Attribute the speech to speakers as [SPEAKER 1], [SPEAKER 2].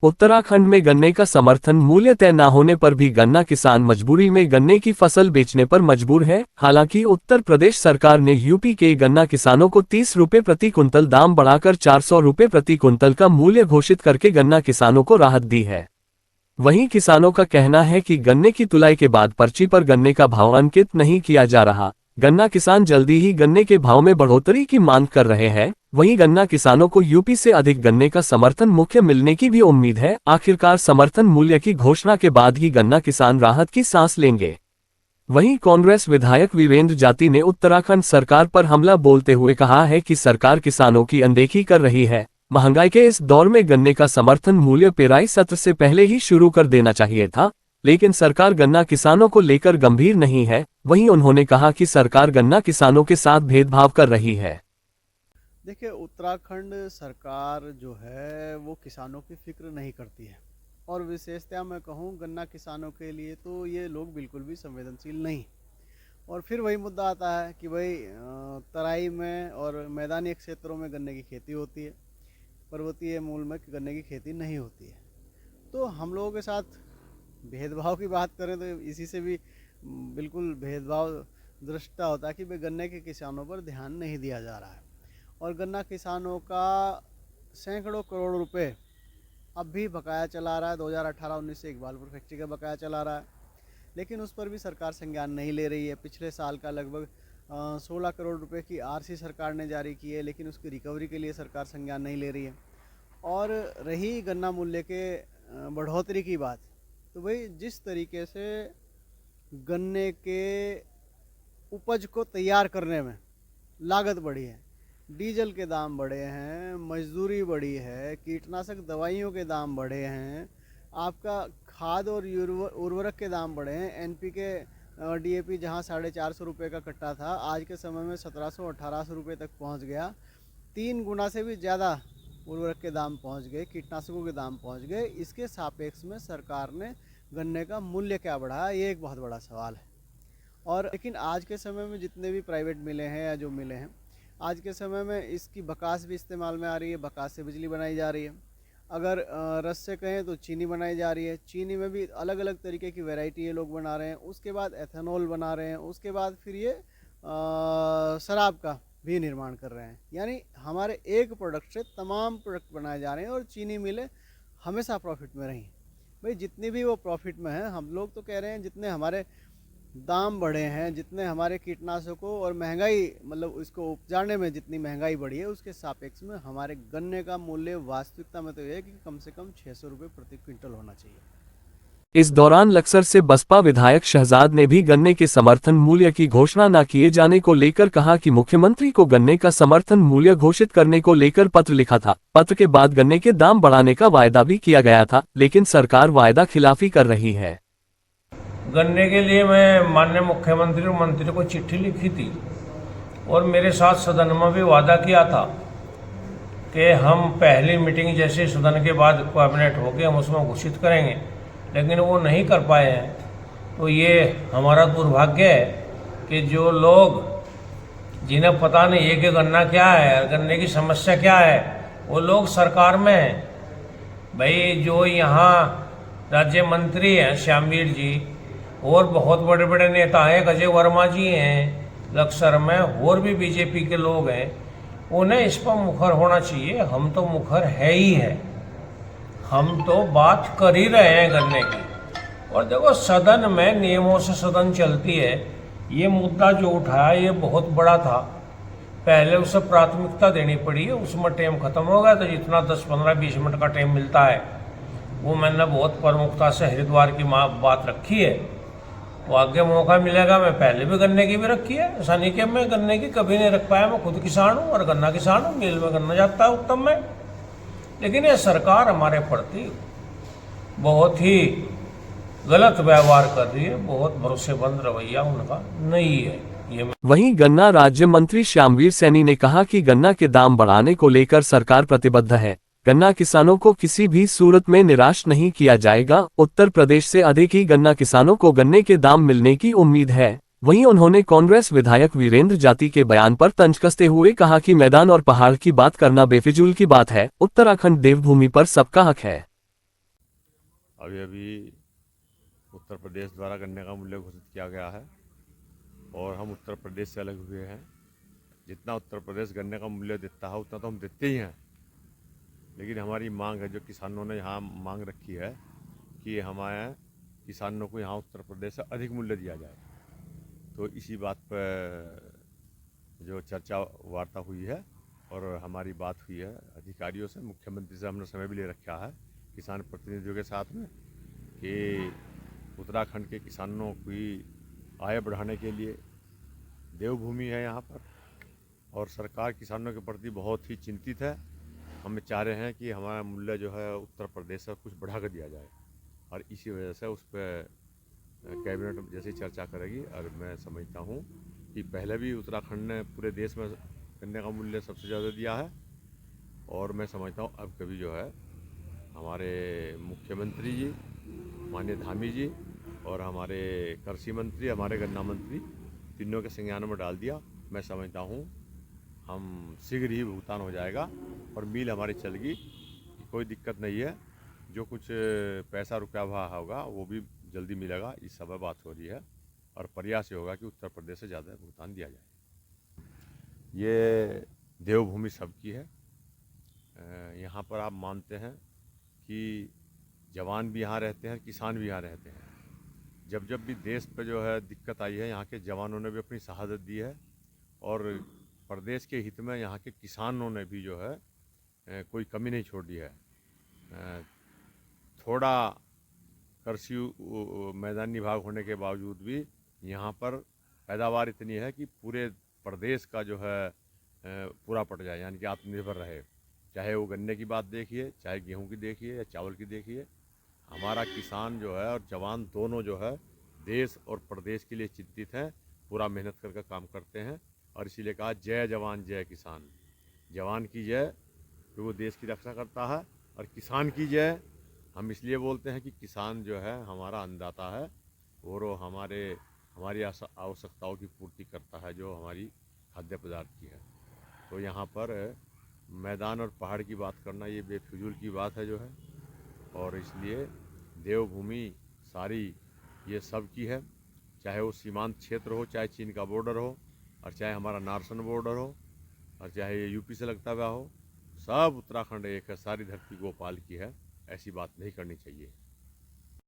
[SPEAKER 1] उत्तराखंड में गन्ने का समर्थन मूल्य तय न होने पर भी गन्ना किसान मजबूरी में गन्ने की फसल बेचने पर मजबूर है। हालांकि उत्तर प्रदेश सरकार ने यूपी के गन्ना किसानों को 30 रुपये प्रति कुंतल दाम बढ़ाकर 400 रुपये प्रति कुंतल का मूल्य घोषित करके गन्ना किसानों को राहत दी है। वहीं किसानों का कहना है कि गन्ने की तुलाई के बाद पर्ची पर गन्ने का भाव अंकित नहीं किया जा रहा। गन्ना किसान जल्दी ही गन्ने के भाव में बढ़ोतरी की मांग कर रहे हैं। वहीं गन्ना किसानों को यूपी से अधिक गन्ने का समर्थन मुख्य मिलने की भी उम्मीद है। आखिरकार समर्थन मूल्य की घोषणा के बाद ही गन्ना किसान राहत की सांस लेंगे। वहीं कांग्रेस विधायक वीरेंद्र जाती ने उत्तराखंड सरकार पर हमला बोलते हुए कहा है कि सरकार किसानों की अनदेखी कर रही है। महंगाई के इस दौर में गन्ने का समर्थन मूल्य पेराई सत्र से पहले ही शुरू कर देना चाहिए था, लेकिन सरकार गन्ना किसानों को लेकर गंभीर नहीं है। वहीं उन्होंने कहा कि सरकार गन्ना किसानों के साथ भेदभाव कर रही है।
[SPEAKER 2] देखिए, उत्तराखंड सरकार जो है वो किसानों की फिक्र नहीं करती है, और विशेषतः मैं कहूँ गन्ना किसानों के लिए तो ये लोग बिल्कुल भी संवेदनशील नहीं। और फिर वही मुद्दा आता है कि भाई तराई में और मैदानी क्षेत्रों में गन्ने की खेती होती है, पर्वतीय मूल में गन्ने की खेती नहीं होती है। तो हम लोगों के साथ भेदभाव की बात करें तो इसी से भी बिल्कुल भेदभाव दृष्टा होता है कि भाई गन्ने के किसानों पर ध्यान नहीं दिया जा रहा है। और गन्ना किसानों का सैकड़ों करोड़ रुपए अब भी बकाया चला रहा है। 2018-19 से इकबालपुर फैक्ट्री का बकाया चला रहा है, लेकिन उस पर भी सरकार संज्ञान नहीं ले रही है। पिछले साल का लगभग 16 करोड़ रुपए की आरसी सरकार ने जारी की है, लेकिन उसकी रिकवरी के लिए सरकार संज्ञान नहीं ले रही है। और रही गन्ना मूल्य के बढ़ोतरी की बात, तो भाई जिस तरीके से गन्ने के उपज को तैयार करने में लागत बढ़ी है, डीजल के दाम बढ़े हैं, मजदूरी बढ़ी है, कीटनाशक दवाइयों के दाम बढ़े हैं, आपका खाद और उर्वरक के दाम बढ़े हैं। एनपीके डीएपी जहां 450 रुपये का कट्टा था, आज के समय में 1700-1800 रुपये तक पहुंच गया। 3 गुना से भी ज़्यादा उर्वरक के दाम पहुंच गए, कीटनाशकों के दाम पहुंच गए। इसके सापेक्ष में सरकार ने गन्ने का मूल्य क्या बढ़ाया, ये एक बहुत बड़ा सवाल है। और लेकिन आज के समय में जितने भी प्राइवेट मिले हैं या जो मिले हैं, आज के समय में इसकी बकास भी इस्तेमाल में आ रही है। बकास से बिजली बनाई जा रही है। अगर रस से कहें तो चीनी बनाई जा रही है। चीनी में भी अलग अलग तरीके की वैरायटी ये लोग बना रहे हैं। उसके बाद एथेनॉल बना रहे हैं। उसके बाद फिर ये शराब का भी निर्माण कर रहे हैं। यानी हमारे एक प्रोडक्ट से तमाम प्रोडक्ट बनाए जा रहे हैं। और चीनी मिलें हमेशा प्रॉफिट में रही। भाई जितनी भी वो प्रॉफिट में है, हम लोग तो कह रहे हैं जितने हमारे दाम बढ़े हैं, जितने हमारे कीटनाशकों और महंगाई मतलब इसको उपजाने में जितनी महंगाई बढ़ी है, उसके सापेक्ष में हमारे गन्ने का मूल्य वास्तविकता में तो यह है कि कम से कम 600 रुपये प्रति क्विंटल होना चाहिए।
[SPEAKER 1] इस दौरान लक्सर से बसपा विधायक शहजाद ने भी गन्ने के समर्थन मूल्य की घोषणा न किए जाने को लेकर कहा कि मुख्यमंत्री को गन्ने का समर्थन मूल्य घोषित करने को लेकर पत्र लिखा था। पत्र के बाद गन्ने के दाम बढ़ाने का वायदा भी किया गया था, लेकिन सरकार वायदा खिलाफी कर रही है।
[SPEAKER 3] गन्ने के लिए मैं माननीय मुख्यमंत्री और मंत्री को चिट्ठी लिखी थी और मेरे साथ सदन में भी वादा किया था कि हम पहली मीटिंग जैसे सदन के बाद कैबिनेट होगी हम उसमें घोषित करेंगे, लेकिन वो नहीं कर पाए हैं। तो ये हमारा दुर्भाग्य है कि जो लोग जिन्हें पता नहीं है कि गन्ना क्या है, गन्ने की समस्या क्या है, वो लोग सरकार में हैं। भाई जो यहाँ राज्य मंत्री हैं श्यामवीर जी और बहुत बड़े बड़े नेता हैं, अजय वर्मा जी हैं लक्सर में, और भी बीजेपी के लोग हैं, उन्हें इस पर मुखर होना चाहिए। हम तो मुखर है ही है, हम तो बात कर ही रहे हैं गन्ने की। और देखो सदन में नियमों से सदन चलती है। ये मुद्दा जो उठाया ये बहुत बड़ा था, पहले उसे प्राथमिकता देनी पड़ी है। उसमें टाइम खत्म हो गया, तो जितना 10, 15, 20 मिनट का टाइम मिलता है वो मैंने बहुत प्रमुखता से हरिद्वार की बात रखी है। तो आगे मौका मिलेगा, मैं पहले भी गन्ने की भी रखी है। ऐसा नहीं कि मैं गन्ने की कभी नहीं रख पाया। मैं खुद किसान हूँ और गन्ना किसान हूँ, मिल में गन्ना जाता है उत्तम में। लेकिन ये सरकार हमारे प्रति बहुत ही गलत व्यवहार कर रही है, बहुत भरोसेमंद रवैया उनका नहीं है।
[SPEAKER 1] वहीं गन्ना राज्य मंत्री श्यामवीर सैनी ने कहा कि गन्ना के दाम बढ़ाने को लेकर सरकार प्रतिबद्ध है। गन्ना किसानों को किसी भी सूरत में निराश नहीं किया जाएगा। उत्तर प्रदेश से अधिक ही गन्ना किसानों को गन्ने के दाम मिलने की उम्मीद है। वहीं उन्होंने कांग्रेस विधायक वीरेंद्र जाती के बयान पर तंज कसते हुए कहा कि मैदान और पहाड़ की बात करना बेफिजूल की बात है। उत्तराखंड देवभूमि पर सबका हक है।
[SPEAKER 4] अभी अभी उत्तर प्रदेश द्वारा गन्ने का मूल्य घोषित किया गया है और हम उत्तर प्रदेश से अलग हुए हैं। जितना उत्तर प्रदेश गन्ने का मूल्य देता है उतना तो हम देते ही हैं, लेकिन हमारी मांग है, जो किसानों ने यहाँ मांग रखी है कि हमारे किसानों को यहाँ उत्तर प्रदेश से अधिक मूल्य दिया जाए। तो इसी बात पर जो चर्चा वार्ता हुई है और हमारी बात हुई है अधिकारियों से, मुख्यमंत्री से हमने समय भी ले रखा है किसान प्रतिनिधियों के साथ में कि उत्तराखंड के किसानों की आय बढ़ाने के लिए देवभूमि है यहाँ पर और सरकार किसानों के प्रति बहुत ही चिंतित है। हम चाह रहे हैं कि हमारा मूल्य जो है उत्तर प्रदेश से कुछ बढ़ा कर दिया जाए और इसी वजह से उस पर कैबिनेट जैसी चर्चा करेगी। और मैं समझता हूँ कि पहले भी उत्तराखंड ने पूरे देश में गन्ने का मूल्य सबसे ज़्यादा दिया है और मैं समझता हूँ अब कभी जो है हमारे मुख्यमंत्री जी माननीय धामी जी और हमारे कृषि मंत्री, हमारे गन्ना मंत्री, तीनों के संज्ञान में डाल दिया। मैं समझता हूँ हम शीघ्र ही भुगतान हो जाएगा और मिल हमारी चलेगी, कोई दिक्कत नहीं है। जो कुछ पैसा रुपया हुआ होगा वो भी जल्दी मिलेगा, इस सब बात हो रही है और प्रयास ये होगा कि उत्तर प्रदेश से ज़्यादा भुगतान दिया जाए। ये देवभूमि सबकी है। यहाँ पर आप मानते हैं कि जवान भी यहाँ रहते हैं, किसान भी यहाँ रहते हैं। जब जब भी देश पे जो है दिक्कत आई है, यहाँ के जवानों ने भी अपनी शहादत दी है और प्रदेश के हित में यहाँ के किसानों ने भी जो है कोई कमी नहीं छोड़ दी है। थोड़ा कृषि मैदानी भाग होने के बावजूद भी यहाँ पर पैदावार इतनी है कि पूरे प्रदेश का जो है पूरा पड़ जाए, यानी कि आत्मनिर्भर रहे। चाहे वो गन्ने की बात देखिए, चाहे गेहूं की देखिए या चावल की देखिए, हमारा किसान जो है और जवान दोनों जो है देश और प्रदेश के लिए चिंतित हैं, पूरा मेहनत करके काम करते हैं और इसीलिए कहा जय जवान जय किसान। जवान की जय कि वो देश की रक्षा करता है और किसान की जय हम इसलिए बोलते हैं कि किसान जो है हमारा अन्नदाता है और वो हमारी आवश्यकताओं की पूर्ति करता है, जो हमारी खाद्य पदार्थ की है। तो यहाँ पर मैदान और पहाड़ की बात करना ये बेफिजूल की बात है जो है, और इसलिए देवभूमि सारी ये सब की है, चाहे वो सीमांत क्षेत्र हो, चाहे चीन का बॉर्डर हो और चाहे हमारा नारसन बॉर्डर हो और चाहे ये यूपी से लगता हुआ हो, सब उत्तराखंड एक है, सारी धरती गोपाल की है। ऐसी बात नहीं करनी चाहिए।